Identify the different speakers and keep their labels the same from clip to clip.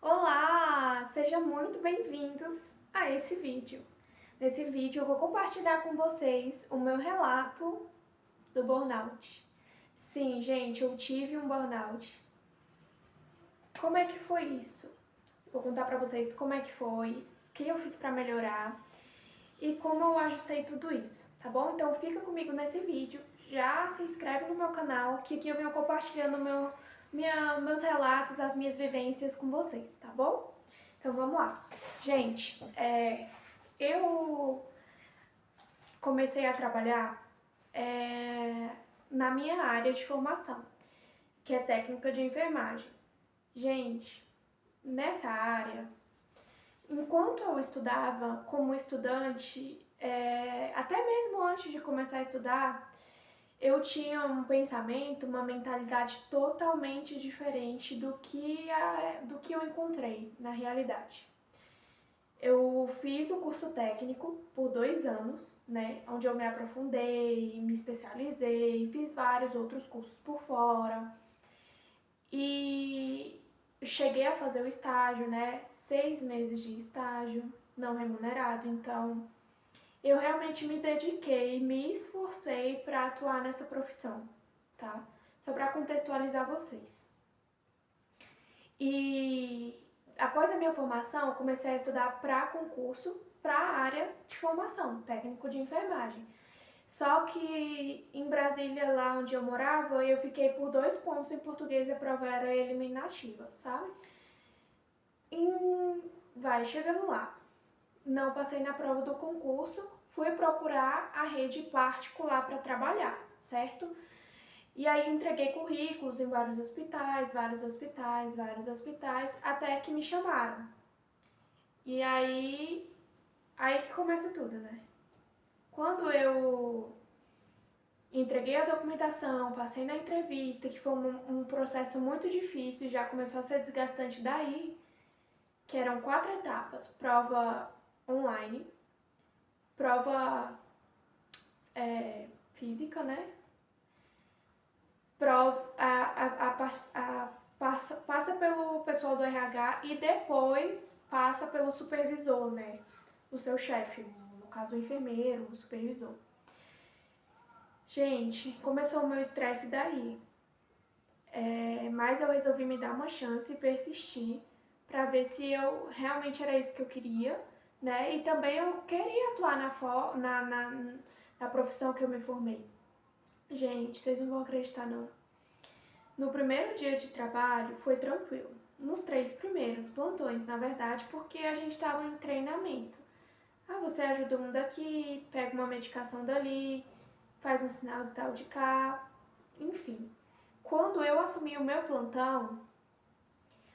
Speaker 1: Olá! Sejam muito bem-vindos a esse vídeo. Nesse vídeo eu vou compartilhar com vocês o meu relato do burnout. Sim, gente, eu tive um burnout. Como é que foi isso? Vou contar pra vocês como é que foi, o que eu fiz pra melhorar e como eu ajustei tudo isso, tá bom? Então fica comigo nesse vídeo, já se inscreve no meu canal, que aqui eu venho compartilhando meus relatos, as minhas vivências com vocês, tá bom? Então vamos lá. Gente, eu comecei a trabalhar na minha área de formação, que é técnica de enfermagem. Gente, nessa área, enquanto eu estudava como estudante, até mesmo antes de começar a estudar, eu tinha um pensamento, uma mentalidade totalmente diferente do que eu encontrei na realidade. Eu fiz o curso técnico por 2 anos, né, onde eu me aprofundei, me especializei, fiz vários outros cursos por fora e cheguei a fazer o estágio, né, 6 meses de estágio não remunerado, então eu realmente me dediquei, me esforcei para atuar nessa profissão, tá? Só para contextualizar vocês. E após a minha formação, eu comecei a estudar para concurso para a área de formação, técnico de enfermagem. Só que em Brasília, lá onde eu morava, eu fiquei por 2 pontos em português e a prova era eliminativa, sabe? Vai chegando lá. Não passei na prova do concurso, fui procurar a rede particular para trabalhar, certo? E aí entreguei currículos em vários hospitais, até que me chamaram. E aí que começa tudo, né? Quando eu entreguei a documentação, passei na entrevista, que foi um processo muito difícil, já começou a ser desgastante daí, que eram 4 etapas: prova online, prova física, né? Passa pelo pessoal do RH e depois passa pelo supervisor, né? O seu chefe, no caso o enfermeiro, o supervisor. Gente, começou o meu estresse daí. Mas eu resolvi me dar uma chance e persistir para ver se eu realmente era isso que eu queria, né? E também eu queria atuar na profissão que eu me formei. Gente, vocês não vão acreditar não. No primeiro dia de trabalho foi tranquilo. Nos 3 primeiros plantões, na verdade, porque a gente estava em treinamento. Você ajuda um daqui, pega uma medicação dali, faz um sinal vital de cá, enfim. Quando eu assumi o meu plantão,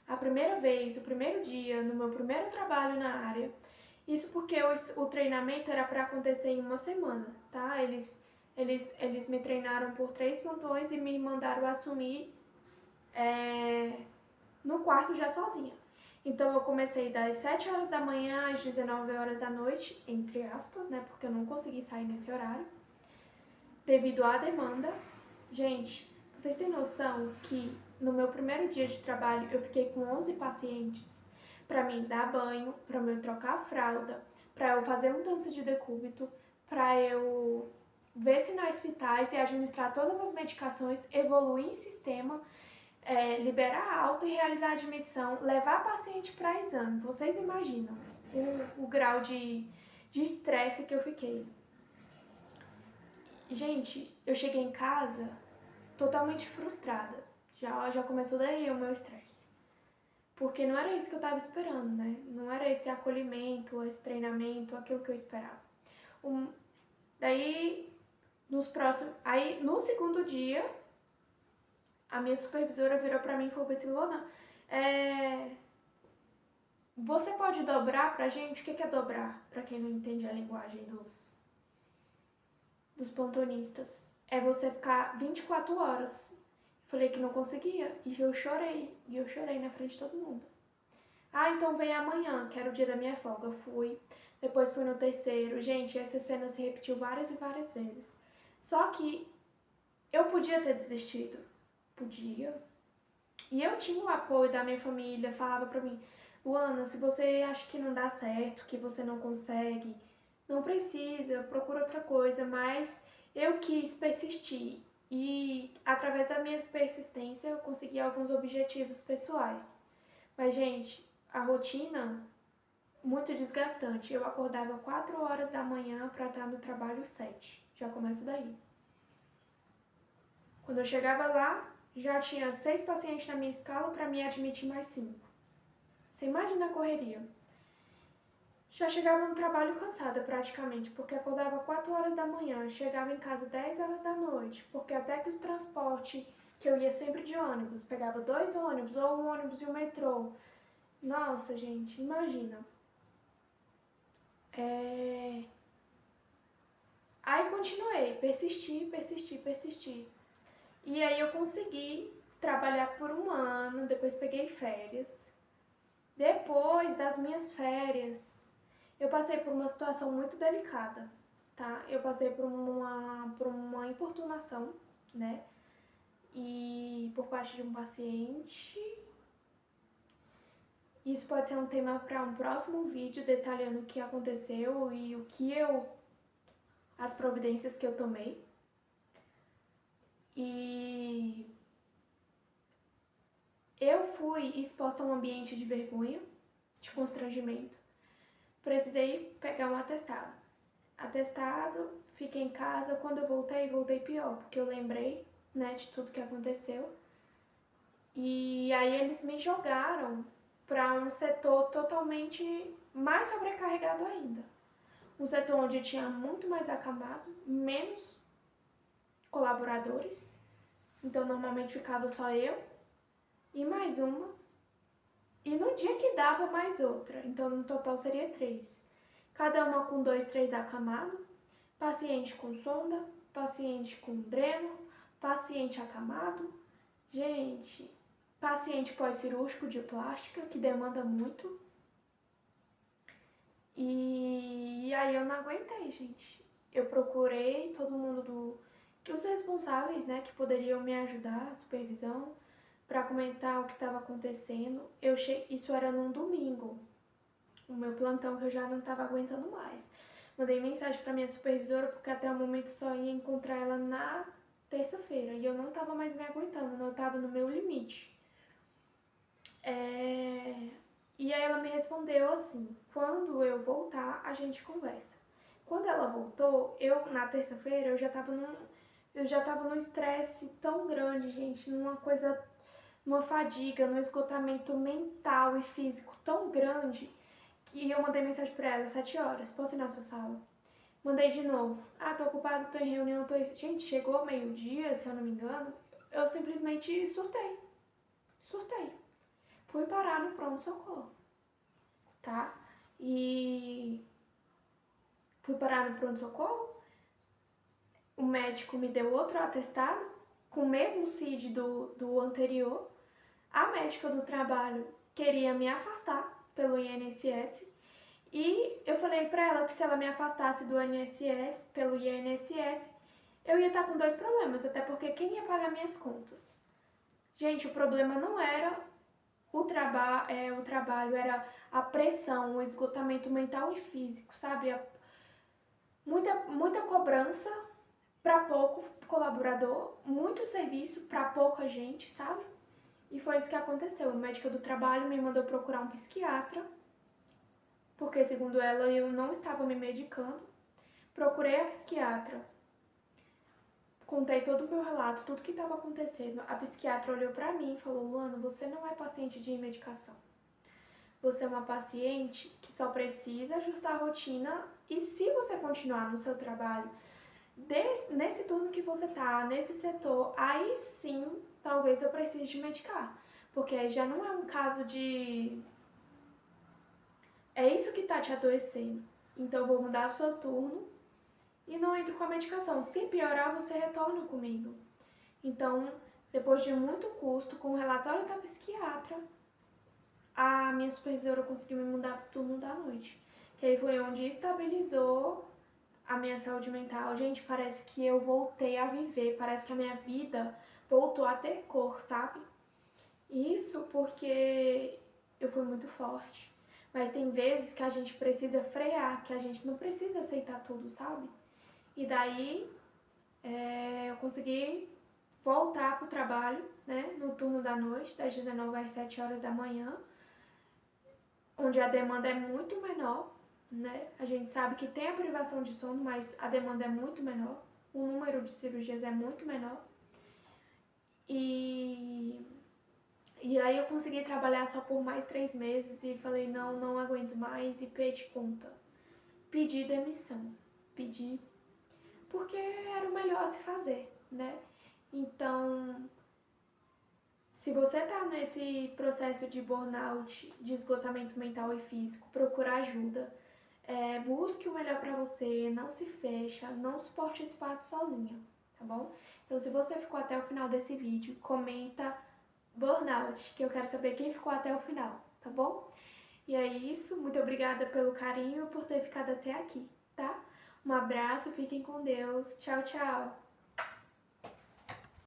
Speaker 1: a primeira vez, o primeiro dia, no meu primeiro trabalho na área, isso porque o treinamento era para acontecer em uma semana, tá? Eles me treinaram por 3 plantões e me mandaram assumir no quarto já sozinha. Então eu comecei das 7 horas da manhã às 19 horas da noite, entre aspas, né? Porque eu não consegui sair nesse horário, devido à demanda. Gente, vocês têm noção que no meu primeiro dia de trabalho eu fiquei com 11 pacientes para mim dar banho, para eu trocar a fralda, para eu fazer mudança de decúbito, para eu ver sinais vitais e administrar todas as medicações, evoluir em sistema, liberar a alta e realizar a admissão, levar a paciente para exame. Vocês imaginam o grau de estresse que eu fiquei. Gente, eu cheguei em casa totalmente frustrada. Já começou daí o meu estresse. Porque não era isso que eu tava esperando, né? Não era esse acolhimento, esse treinamento, aquilo que eu esperava. Daí, no segundo dia, a minha supervisora virou pra mim e falou assim: Luana, você pode dobrar pra gente? O que é dobrar? Pra quem não entende a linguagem dos plantonistas. É você ficar 24 horas. Falei que não conseguia e eu chorei. E eu chorei na frente de todo mundo. Então vem amanhã, que era o dia da minha folga. Eu fui. Depois fui no terceiro. Gente, essa cena se repetiu várias e várias vezes. Só que eu podia ter desistido. Podia. E eu tinha o apoio da minha família, falava pra mim, Luana, se você acha que não dá certo, que você não consegue, não precisa, procura outra coisa, mas eu quis persistir e através da minha persistência eu consegui alguns objetivos pessoais. Mas, gente, a rotina muito desgastante. Eu acordava 4 horas da manhã para estar no trabalho 7. Já começa daí. Quando eu chegava lá, já tinha 6 pacientes na minha escala para me admitir mais 5. Você imagina a correria. Já chegava no trabalho cansada praticamente, porque acordava 4 horas da manhã, chegava em casa 10 horas da noite, porque até que os transportes, que eu ia sempre de ônibus, pegava 2 ônibus, ou um ônibus e um metrô. Nossa, gente, imagina. Aí continuei, persisti. E aí eu consegui trabalhar por um ano, depois peguei férias. Depois das minhas férias, eu passei por uma situação muito delicada, tá? Eu passei por uma importunação, né? E por parte de um paciente. Isso pode ser um tema para um próximo vídeo detalhando o que aconteceu e as providências que eu tomei. E eu fui exposta a um ambiente de vergonha, de constrangimento. Precisei pegar um atestado. Atestado, fiquei em casa. Quando eu voltei pior, porque eu lembrei, né, de tudo que aconteceu. E aí eles me jogaram para um setor totalmente mais sobrecarregado ainda. Um setor onde tinha muito mais acamado, menos colaboradores. Então normalmente ficava só eu e mais uma. E no dia que dava, mais outra. Então no total seria 3. Cada uma com 2, 3 acamados. Paciente com sonda, paciente com dreno, paciente acamado. Gente, paciente pós-cirúrgico de plástica, que demanda muito. E aí eu não aguentei, gente. Eu procurei todo mundo que os responsáveis, né, que poderiam me ajudar, supervisão, para comentar o que estava acontecendo. Isso era num domingo, o meu plantão que eu já não estava aguentando mais. Mandei mensagem para minha supervisora porque até o momento só ia encontrar ela na terça-feira e eu não estava mais me aguentando, não estava no meu limite. E aí ela me respondeu assim, quando eu voltar a gente conversa. Quando ela voltou, na terça-feira eu já tava num estresse tão grande, gente, numa fadiga, num esgotamento mental e físico tão grande que eu mandei mensagem pra ela, 7 horas, posso ir na sua sala? Mandei de novo, tô ocupada, tô em reunião, Gente, chegou meio-dia, se eu não me engano, eu simplesmente surtei. Fui parar no pronto-socorro, tá? E fui parar no pronto-socorro, o médico me deu outro atestado, com o mesmo CID do anterior. A médica do trabalho queria me afastar pelo INSS e eu falei pra ela que se ela me afastasse do INSS, pelo INSS, eu ia estar com 2 problemas, até porque quem ia pagar minhas contas? Gente, o problema não era o trabalho, era a pressão, o esgotamento mental e físico, sabe? Muita cobrança para pouco colaborador, muito serviço para pouca gente, sabe? E foi isso que aconteceu. A médica do trabalho me mandou procurar um psiquiatra, porque segundo ela eu não estava me medicando. Procurei a psiquiatra, contei todo o meu relato, tudo que estava acontecendo. A psiquiatra olhou para mim e falou: Luana, você não é paciente de medicação. Você é uma paciente que só precisa ajustar a rotina e se você continuar no seu trabalho, nesse turno que você tá, nesse setor, aí sim, talvez eu precise de medicar. Porque aí já não é um caso de... É isso que tá te adoecendo. Então eu vou mudar o seu turno e não entro com a medicação. Se piorar, você retorna comigo. Então, depois de muito custo, com o relatório da psiquiatra, a minha supervisora conseguiu me mudar pro turno da noite. Que aí foi onde estabilizou a minha saúde mental. Gente, parece que eu voltei a viver, parece que a minha vida voltou a ter cor, sabe? Isso porque eu fui muito forte. Mas tem vezes que a gente precisa frear, que a gente não precisa aceitar tudo, sabe? E daí eu consegui voltar pro trabalho, né, no turno da noite, das 19 às 7 horas da manhã, onde a demanda é muito menor, né? A gente sabe que tem a privação de sono, mas a demanda é muito menor, o número de cirurgias é muito menor. E aí eu consegui trabalhar só por mais 3 meses e falei, não aguento mais e pedi conta. Pedi demissão, pedi porque era o melhor a se fazer, né? Então, se você tá nesse processo de burnout, de esgotamento mental e físico, procura ajuda. Busque o melhor pra você, não se fecha, não suporte esse parto sozinha, tá bom? Então, se você ficou até o final desse vídeo, comenta burnout, que eu quero saber quem ficou até o final, tá bom? E é isso, muito obrigada pelo carinho e por ter ficado até aqui, tá? Um abraço, fiquem com Deus, tchau, tchau!